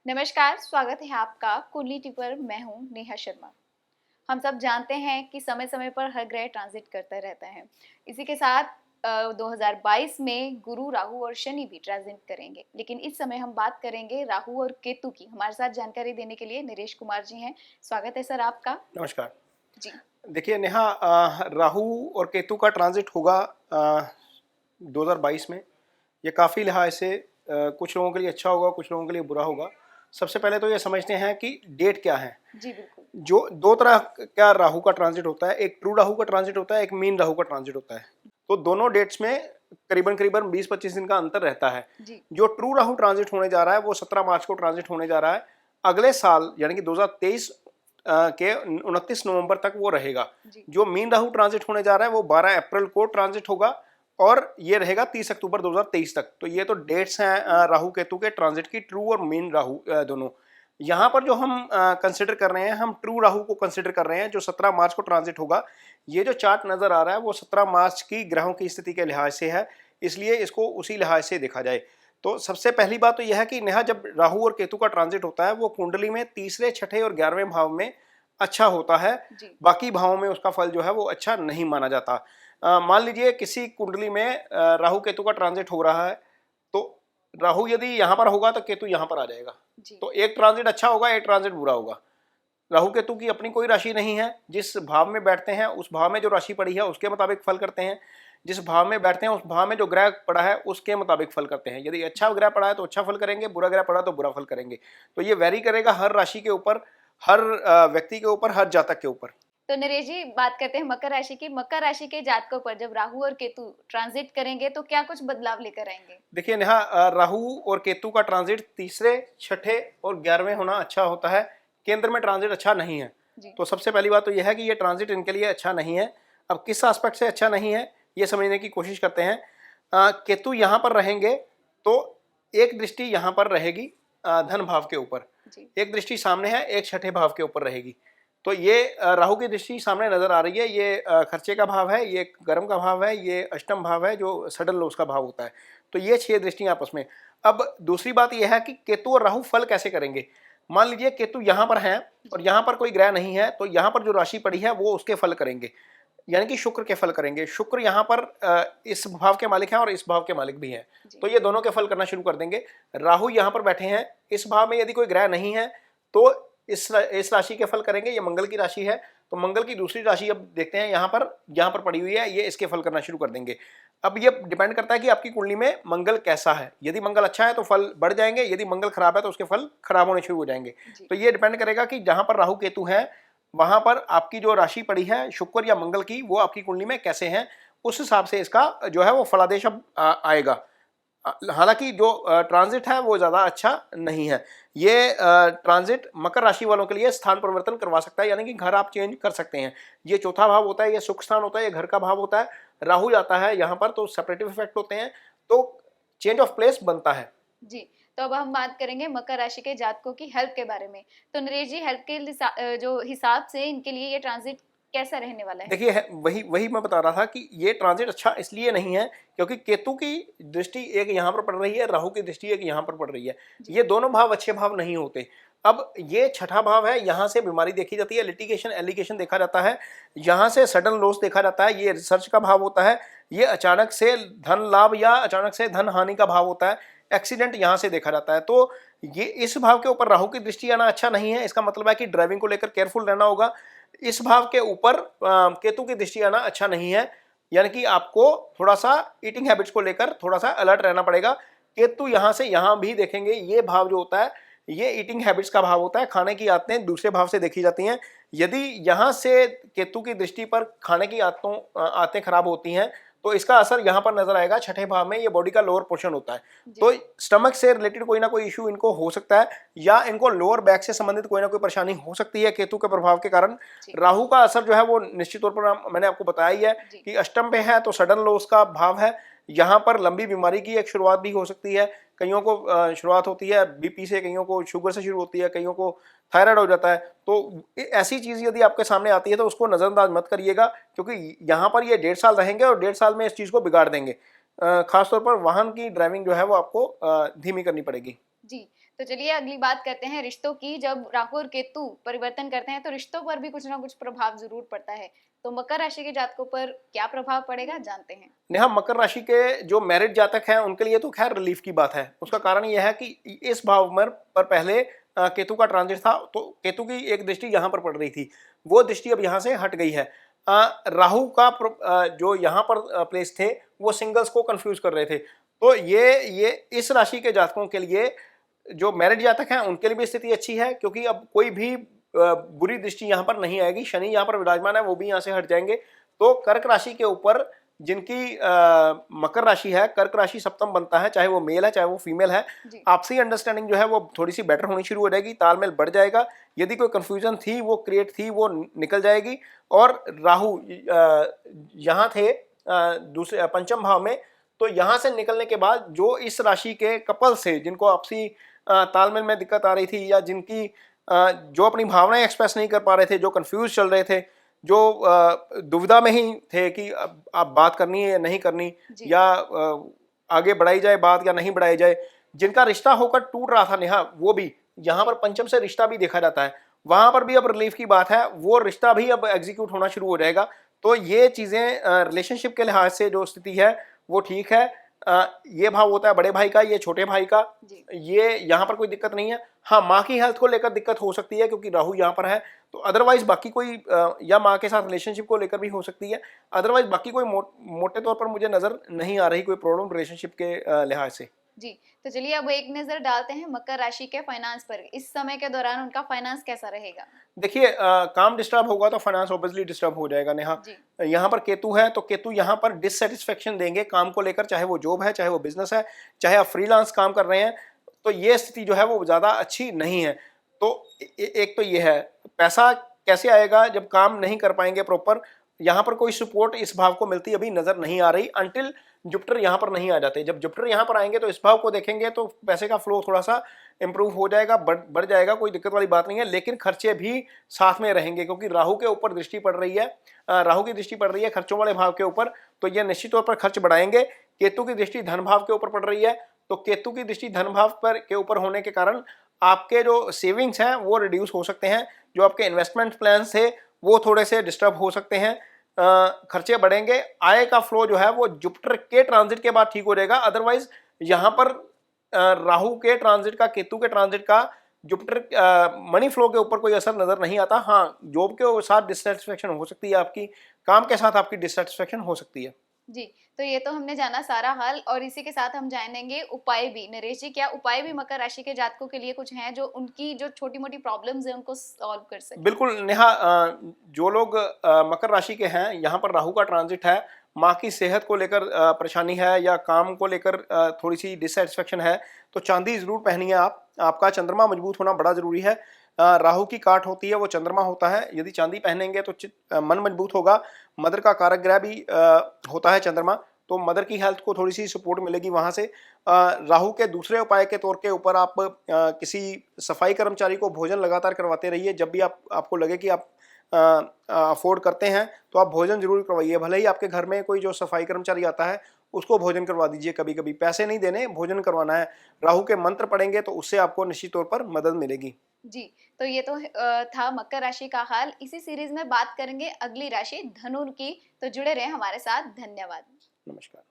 नमस्कार, स्वागत है आपका कुंडली टिप पर। मैं हूं नेहा शर्मा। हम सब जानते हैं कि समय समय पर हर ग्रह ट्रांजिट करता रहता है। इसी के साथ 2022 में गुरु, राहु और शनि भी ट्रांजिट करेंगे। लेकिन इस समय हम बात करेंगे राहु और केतु की। हमारे साथ जानकारी देने के लिए नरेश कुमार जी हैं। स्वागत है सर आपका। नमस्कार। जी देखिए नेहा, राहु और केतु का ट्रांजिट होगा 2022 में। ये काफ़ी लिहाज से कुछ लोगों के लिए अच्छा होगा, कुछ लोगों के लिए बुरा होगा। सबसे पहले तो ये समझते हैं कि डेट क्या है। जी बिल्कुल। जो दो तरह का राहु का ट्रांजिट होता है, एक ट्रू राहु का ट्रांजिट होता है, एक मीन राहु का ट्रांजिट होता है। तो दोनों डेट्स में करीबन करीबन 20-25 दिन का अंतर रहता है। जी जो ट्रू राहु ट्रांजिट होने जा रहा है वो 17 मार्च को ट्रांजिट होने जा रहा है। अगले साल यानी कि 2023 के 29 नवंबर तक वो रहेगा। जी जो मीन राहु ट्रांजिट होने जा रहा है वो 12 अप्रैल को ट्रांजिट होगा और ये रहेगा 30 अक्टूबर 2023 तक। तो ये तो डेट्स हैं राहु केतु के ट्रांजिट की, ट्रू और मीन राहु दोनों। यहाँ पर जो हम कंसिडर कर रहे हैं, हम ट्रू राहु को कंसिडर कर रहे हैं जो 17 मार्च को ट्रांजिट होगा। ये जो चार्ट नजर आ रहा है वो 17 मार्च की ग्रहों की स्थिति के लिहाज से है, इसलिए इसको उसी लिहाज से देखा जाए। तो सबसे पहली बात तो यह है कि नेहा, जब राहु और केतु का ट्रांजिट होता है वो कुंडली में तीसरे, छठे और 11वें भाव में अच्छा होता है। जी बाकी भावों में उसका फल जो है वो अच्छा नहीं माना जाता। मान लीजिए किसी कुंडली में राहु केतु का ट्रांजिट हो रहा है, तो राहु यदि यहाँ पर होगा तो केतु यहाँ पर आ जाएगा। जी तो एक ट्रांजिट अच्छा होगा, एक ट्रांजिट बुरा होगा। राहु केतु की अपनी कोई राशि नहीं है, जिस भाव में बैठते हैं उस भाव में जो राशि पड़ी है उसके मुताबिक फल करते हैं। जिस भाव में बैठते हैं उस भाव में जो ग्रह पड़ा है उसके मुताबिक फल करते हैं। यदि अच्छा ग्रह पड़ा है तो अच्छा फल करेंगे, बुरा ग्रह पड़ा तो बुरा फल करेंगे। तो ये वेरी करेगा हर राशि के ऊपर, हर व्यक्ति के ऊपर, हर जातक के ऊपर। तो नरेश जी, बात करते हैं मकर राशि की। मकर राशि के जातकों पर जब राहु और केतु ट्रांजिट करेंगे तो क्या कुछ बदलाव लेकर आएंगे? देखिए नेहा, राहु और केतु का ट्रांजिट तीसरे, छठे और 11वें होना अच्छा होता है। केंद्र में ट्रांजिट अच्छा नहीं है। जी तो सबसे पहली बात तो यह है कि ये ट्रांजिट इनके लिए अच्छा नहीं है। अब किस एस्पेक्ट से अच्छा नहीं है ये समझने की कोशिश करते हैं। केतु यहाँ पर रहेंगे तो एक दृष्टि यहाँ पर रहेगी धन भाव के ऊपर, जी एक दृष्टि सामने है, एक छठे भाव के ऊपर रहेगी। तो ये राहु की दृष्टि सामने नजर आ रही है। ये खर्चे का भाव है, ये गर्म का भाव है, ये अष्टम भाव है जो सडन लॉस का भाव होता है। तो ये 6 दृष्टियां आपस में। अब दूसरी बात यह है कि केतु और राहु फल कैसे करेंगे। मान लीजिए केतु यहाँ पर है और यहाँ पर कोई ग्रह नहीं है, तो यहाँ पर जो राशि पड़ी है वो उसके फल करेंगे, यानी कि शुक्र के फल करेंगे। शुक्र यहाँ पर इस भाव के मालिक हैं और इस भाव के मालिक भी हैं, जी तो ये दोनों के फल करना शुरू कर देंगे। राहु यहाँ पर बैठे हैं, इस भाव में यदि कोई ग्रह नहीं है तो इस राशि के फल करेंगे। ये मंगल की राशि है, तो मंगल की दूसरी राशि अब देखते हैं यहाँ पर पड़ी हुई है, ये इसके फल करना शुरू कर देंगे। अब ये डिपेंड करता है कि आपकी कुंडली में मंगल कैसा है। यदि मंगल अच्छा है तो फल बढ़ जाएंगे, यदि मंगल खराब है तो उसके फल खराब होने शुरू हो जाएंगे। जी तो ये डिपेंड करेगा कि जहां पर राहु केतु है वहां पर आपकी जो राशि पड़ी है शुक्र या मंगल की, वो आपकी कुंडली में कैसे हैं, उस हिसाब से इसका जो है वो फलादेश अब आएगा। हालांकि जो ट्रांजिट है वो ज़्यादा अच्छा नहीं है। ये ट्रांजिट मकर राशि वालों के लिए स्थान परिवर्तन करवा सकता है, यानी कि घर आप चेंज कर सकते हैं। ये चौथा भाव होता है, ये सुख स्थान होता है, ये घर का भाव होता है। राहु जाता है यहाँ पर तो सेपरेटिव इफेक्ट होते हैं, तो चेंज ऑफ प्लेस बनता है। जी। तो अब हम बात करेंगे मकर राशि के जातकों की हेल्थ के बारे में। तो नरेश जी, हेल्थ के जो हिसाब से इनके लिए ये ट्रांजिट कैसा रहने वाला है? देखिए वही वही मैं बता रहा था कि ये ट्रांजिट अच्छा इसलिए नहीं है क्योंकि केतु की दृष्टि एक यहाँ पर पड़ रही है, राहु की दृष्टि एक यहाँ पर पड़ रही है। जी ये दोनों भाव अच्छे भाव नहीं होते। अब ये छठा भाव है, यहाँ से बीमारी देखी जाती है, लिटिगेशन एलिगेशन देखा जाता है, यहाँ से सडन लॉस देखा जाता है, ये रिसर्च का भाव होता है, ये अचानक से धन लाभ या अचानक से धन हानि का भाव होता है, एक्सीडेंट यहाँ से देखा जाता है। तो ये इस भाव के ऊपर राहु की दृष्टि आना अच्छा नहीं है। इसका मतलब है कि ड्राइविंग को लेकर केयरफुल रहना होगा। इस भाव के ऊपर केतु की दृष्टि आना अच्छा नहीं है, यानी कि आपको थोड़ा सा ईटिंग हैबिट्स को लेकर थोड़ा सा अलर्ट रहना पड़ेगा। केतु यहाँ से यहाँ भी देखेंगे, ये भाव जो होता है ये ईटिंग हैबिट्स का भाव होता है, खाने की आदतें दूसरे भाव से देखी जाती हैं। यदि यहाँ से केतु की दृष्टि पर खाने की आदतें खराब होती हैं तो इसका असर यहाँ पर नजर आएगा छठे भाव में। ये बॉडी का लोअर पोर्शन होता है, तो स्टमक से रिलेटेड कोई ना कोई इशू इनको हो सकता है, या इनको लोअर बैक से संबंधित कोई ना कोई परेशानी हो सकती है केतु के प्रभाव के कारण। राहु का असर जो है वो निश्चित तौर पर मैंने आपको बताया ही है कि अष्टम पे है तो सडन लॉस का भाव है। यहाँ पर लंबी बीमारी की एक शुरुआत भी हो सकती है। कईयों को शुरुआत होती है बीपी से, कईयों को शुगर से शुरू होती है, कईयों को थायराइड हो जाता है। तो ऐसी चीज़ यदि आपके सामने आती है तो उसको नज़रअंदाज मत करिएगा, क्योंकि यहाँ पर ये 1.5 साल रहेंगे और 1.5 साल में इस चीज़ को बिगाड़ देंगे। खासतौर पर वाहन की ड्राइविंग जो है वो आपको धीमी करनी पड़ेगी। जी। तो चलिए अगली बात करते हैं रिश्तों की। जब राहु और केतु परिवर्तन करते हैं तो रिश्तों पर भी कुछ ना कुछ प्रभाव जरूर पड़ता है। तो मकर राशि के जातकों पर क्या प्रभाव पड़ेगा, जानते हैं। नेहा, मकर राशि के जो मैरिड जातक हैं उनके लिए तो खैर रिलीफ की बात है। उसका कारण यह है कि इस भाव पर पहले केतु का ट्रांजिट था, तो केतु की एक दृष्टि यहाँ पर पड़ रही थी, वो दृष्टि अब यहाँ से हट गई है। राहु का जो यहाँ पर प्लेस थे वो सिंगल्स को कंफ्यूज कर रहे थे। तो ये इस राशि के जातकों के लिए, जो मैरिड जातक हैं उनके लिए भी स्थिति अच्छी है, क्योंकि अब कोई भी बुरी दृष्टि यहाँ पर नहीं आएगी। शनि यहाँ पर विराजमान है, वो भी यहाँ से हट जाएंगे। तो कर्क राशि के ऊपर जिनकी मकर राशि है, कर्क राशि सप्तम बनता है, चाहे वो मेल है चाहे वो फीमेल है, आपसी अंडरस्टैंडिंग जो है वो थोड़ी सी बेटर होनी शुरू हो जाएगी, तालमेल बढ़ जाएगा। यदि कोई कंफ्यूजन थी, वो क्रिएट थी, वो निकल जाएगी। और राहु यहाँ थे दूसरे पंचम भाव में, तो यहाँ से निकलने के बाद जो इस राशि के कपल से जिनको आपसी तालमेल में दिक्कत आ रही थी, या जिनकी जो अपनी भावनाएं एक्सप्रेस नहीं कर पा रहे थे, जो कंफ्यूज चल रहे थे, जो दुविधा में ही थे कि आप बात करनी है या नहीं करनी, या आगे बढ़ाई जाए बात या नहीं बढ़ाई जाए, जिनका रिश्ता होकर टूट रहा था नेहा, वो भी यहाँ पर पंचम से रिश्ता भी देखा जाता है, वहां पर भी अब रिलीफ की बात है, वो रिश्ता भी अब एग्जीक्यूट होना शुरू हो जाएगा। तो ये चीजें रिलेशनशिप के लिहाज से जो स्थिति है वो ठीक है। ये भाव होता है बड़े भाई का, ये छोटे भाई का, ये यहाँ पर कोई दिक्कत नहीं है। हाँ, माँ की हेल्थ को लेकर दिक्कत हो सकती है क्योंकि राहु यहाँ पर है, तो अदरवाइज बाकी कोई या माँ के साथ रिलेशनशिप को लेकर भी हो सकती है। अदरवाइज बाकी कोई मोटे तौर पर मुझे नजर नहीं आ रही कोई प्रॉब्लम रिलेशनशिप के लिहाज से। जी, तो चलिए अब एक नजर डालते हैं मकर राशि के फाइनेंस पर। इस समय के दौरान उनका फाइनेंस कैसा रहेगा? देखिए, काम डिस्टर्ब होगा तो फाइनेंस ऑब्वियसली डिस्टर्ब हो जाएगा नेहा। यहाँ पर केतु है, तो केतु यहाँ पर डिससेटिस्फेक्शन देंगे काम को लेकर, चाहे वो जॉब है चाहे वो बिजनेस है, चाहे आप फ्रीलांस काम कर रहे हैं, तो ये स्थिति जो है वो ज्यादा अच्छी नहीं है। तो एक तो ये है, पैसा कैसे आएगा जब काम नहीं कर पाएंगे प्रॉपर। यहाँ पर कोई सपोर्ट इस भाव को मिलती अभी नजर नहीं आ रही, अंटिल जुपिटर यहाँ पर नहीं आ जाते। जब जुपिटर यहाँ पर आएंगे तो इस भाव को देखेंगे तो पैसे का फ्लो थोड़ा सा इंप्रूव हो जाएगा, बढ़ जाएगा, कोई दिक्कत वाली बात नहीं है। लेकिन खर्चे भी साथ में रहेंगे, क्योंकि राहु के ऊपर दृष्टि पड़ रही है, राहु की दृष्टि पड़ रही है खर्चों वाले भाव के ऊपर, तो ये निश्चित तौर पर खर्च बढ़ाएंगे। केतु की दृष्टि धन भाव के ऊपर पड़ रही है, तो केतु की दृष्टि धन भाव पर के ऊपर होने के कारण आपके जो सेविंग्स हैं वो रिड्यूस हो सकते हैं, जो आपके इन्वेस्टमेंट प्लान थे वो थोड़े से डिस्टर्ब हो सकते हैं, खर्चे बढ़ेंगे। आय का फ्लो जो है वो जुपिटर के ट्रांजिट के बाद ठीक हो जाएगा। अदरवाइज यहाँ पर राहु के ट्रांजिट का, केतु के ट्रांजिट का जुपिटर मनी फ्लो के ऊपर कोई असर नजर नहीं आता। हाँ, जॉब के साथ डिससेटिस्फेक्शन हो सकती है, आपकी काम के साथ आपकी डिससेटिस्फेक्शन हो सकती है। जी, तो ये तो हमने जाना सारा हाल, और इसी के साथ हम जानेंगे उपाय भी। नरेश जी, क्या उपाय भी मकर राशि के जातकों के लिए कुछ हैं जो उनकी जो छोटी मोटी प्रॉब्लम्स हैं उनको सॉल्व कर सके? बिल्कुल नेहा, जो लोग मकर राशि के हैं, यहाँ पर राहु का ट्रांजिट है, माँ की सेहत को लेकर परेशानी है या काम को लेकर थोड़ी सी डिससेटिस्फेक्शन है, तो चांदी जरूर पहनिए आप। आपका चंद्रमा मजबूत होना बड़ा जरूरी है। राहु की काट होती है वो चंद्रमा होता है, यदि चांदी पहनेंगे तो मन मजबूत होगा। मदर का कारक ग्रह भी होता है चंद्रमा, तो मदर की हेल्थ को थोड़ी सी सपोर्ट मिलेगी वहां से। राहु के दूसरे उपाय के तौर के ऊपर आप किसी सफाई कर्मचारी को भोजन लगातार करवाते रहिए। जब भी आपको लगे कि आप अफोर्ड करते हैं तो आप भोजन जरूर करवाइए। भले ही आपके घर में कोई जो सफाई कर्मचारी आता है उसको भोजन करवा दीजिए, कभी कभी पैसे नहीं देने, भोजन करवाना है। राहु के मंत्र पढ़ेंगे तो उससे आपको निश्चित तौर पर मदद मिलेगी। जी, तो ये तो था मकर राशि का हाल। इसी सीरीज में बात करेंगे अगली राशि धनु की, तो जुड़े रहें हमारे साथ। धन्यवाद। नमस्कार।